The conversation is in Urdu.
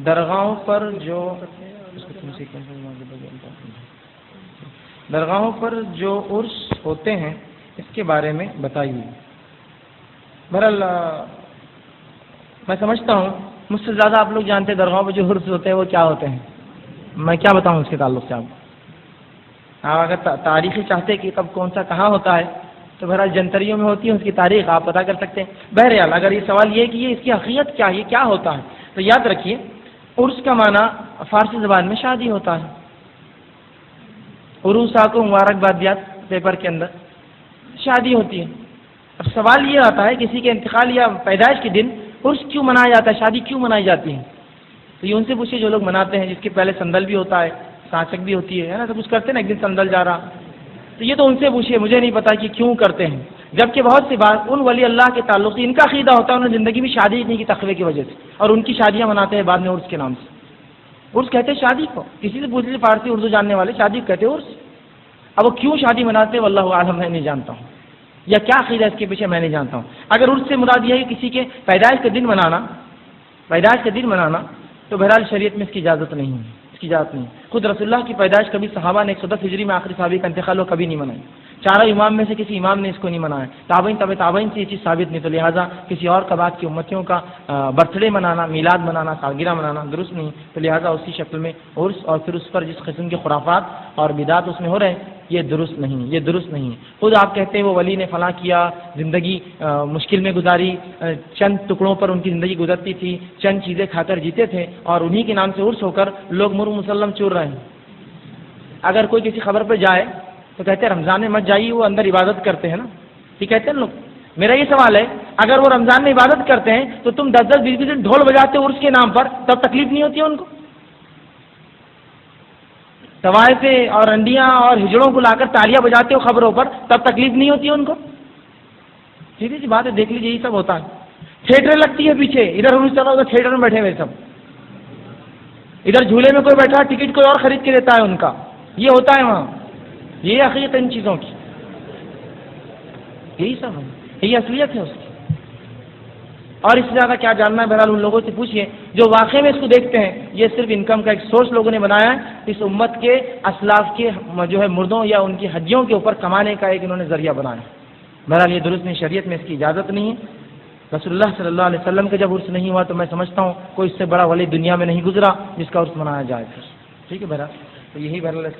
درگاہوں پر جو عرس ہوتے ہیں اس کے بارے میں بتائیے۔ بہرحال میں سمجھتا ہوں مجھ سے زیادہ آپ لوگ جانتے ہیں درگاہوں پہ جو عرس ہوتے ہیں وہ کیا ہوتے ہیں، میں کیا بتاؤں اس کے تعلق سے آپ اگر تاریخی چاہتے کہ کب کون سا کہاں ہوتا ہے تو بہرحال جنتریوں میں ہوتی ہے، اس کی تاریخ آپ پتہ کر سکتے ہیں۔ بہرحال اگر یہ سوال یہ ہے کہ یہ اس کی حقیقت کیا ہے، یہ کیا ہوتا ہے، تو یاد رکھیے عرس کا معنی فارسی زبان میں شادی ہوتا ہے۔ عروسا کو مبارکبادیات پیپر کے اندر شادی ہوتی ہے۔ اب سوال یہ آتا ہے کسی کے انتقال یا پیدائش کے دن عرس کیوں منایا جاتا ہے، شادی کیوں منائی جاتی ہے؟ تو یہ ان سے پوچھیے جو لوگ مناتے ہیں، جس کے پہلے سندل بھی ہوتا ہے، سانچک بھی ہوتی ہے نا، سب کچھ کرتے ہیں نا، ایک دن سندل جا رہا، تو یہ تو ان سے پوچھیے، مجھے نہیں پتا کہ کیوں کرتے ہیں۔ جبکہ بہت سی بات ان ولی اللہ کے تعلق سے ان کا عقیدہ ہوتا ہے انہوں نے زندگی میں شادی نہیں کی تقوی کی وجہ سے، اور ان کی شادیاں مناتے ہیں بعد میں عرس کے نام سے۔ عرس کہتے ہیں شادی کو، کسی سے پوچھ لیجیے فارسی اردو جاننے والے، شادی کو کہتے ہیں عرس۔ اب وہ کیوں شادی مناتے ہیں واللہ عالم میں نہیں جانتا ہوں، یا کیا عقیدہ اس کے پیچھے میں نہیں جانتا ہوں۔ اگر عرس سے مراد یہ ہے کہ کسی کے پیدائش کے دن منانا، تو بہرحال شریعت میں اس کی اجازت نہیں ہے، اس کی اجازت نہیں۔ خود رسول اللہ کی پیدائش کبھی صحابہ نے 110 ہجری میں آخری صحابی کا انتقال ہو کبھی نہیں منائی، چاروں امام میں سے کسی امام نے اس کو نہیں منایا، تابعین تابعین سے یہ چیز ثابت نہیں، تو لہٰذا کسی اور کا بعد کی امتیوں کا برتھ ڈے منانا، میلاد منانا، سالگرہ منانا درست نہیں، تو لہٰذا اسی شکل میں عرس اور پھر اس پر جس قسم کے خرافات اور بدعات اس میں ہو رہے ہیں یہ درست نہیں ہے۔ خود آپ کہتے ہیں وہ ولی نے فلاں کیا، زندگی مشکل میں گزاری، چند ٹکڑوں پر ان کی زندگی گزرتی تھی، چند چیزیں کھا کر جیتے تھے، اور انہی کے نام سے عرس ہو کر لوگ مسلم چور رہے ہیں۔ اگر کوئی کسی خبر پہ جائے تو کہتے ہیں رمضان میں مت جائیے، وہ اندر عبادت کرتے ہیں نا، یہ کہتے ہیں لوگ۔ میرا یہ سوال ہے اگر وہ رمضان میں عبادت کرتے ہیں تو تم 10-10 20 دن ڈھول بجاتے ہو عرس کے نام پر، تب تکلیف نہیں ہوتی ہے ان کو؟ طوائفیں اور انڈیاں اور ہجڑوں کو لا کر تالیاں بجاتے ہو خبروں پر، تب تکلیف نہیں ہوتی ہے ان کو؟ سیدھی سی بات ہے، دیکھ لیجیے یہ سب ہوتا ہے۔ تھیٹر لگتی ہے پیچھے، ادھر عرس چلا ادھر تھیٹر میں بیٹھے ہوئے سب، ادھر جھولے میں کوئی بیٹھا ٹکٹ کوئی اور خرید کے دیتا ہے ان کا، یہ ہوتا ہے وہاں۔ یہ حقیقت ان چیزوں کی، یہی سب ہے، یہی اصلیت ہے اس کی۔ اور اس سے زیادہ کیا جاننا ہے بہرحال ان لوگوں سے پوچھیے جو واقعے میں اس کو دیکھتے ہیں۔ یہ صرف انکم کا ایک سورس لوگوں نے بنایا ہے، اس امت کے اسلاف کے جو ہے مردوں یا ان کی ہڈیوں کے اوپر کمانے کا ایک انہوں نے ذریعہ بنایا۔ بہرحال یہ درست نہیں، شریعت میں اس کی اجازت نہیں ہے۔ رسول اللہ صلی اللہ علیہ وسلم کا جب عرس نہیں ہوا تو میں سمجھتا ہوں کوئی اس سے بڑا ولی دنیا میں نہیں گزرا جس کا عرس منایا جائے پھر، ٹھیک ہے بہرحال، تو یہی بہرحال اس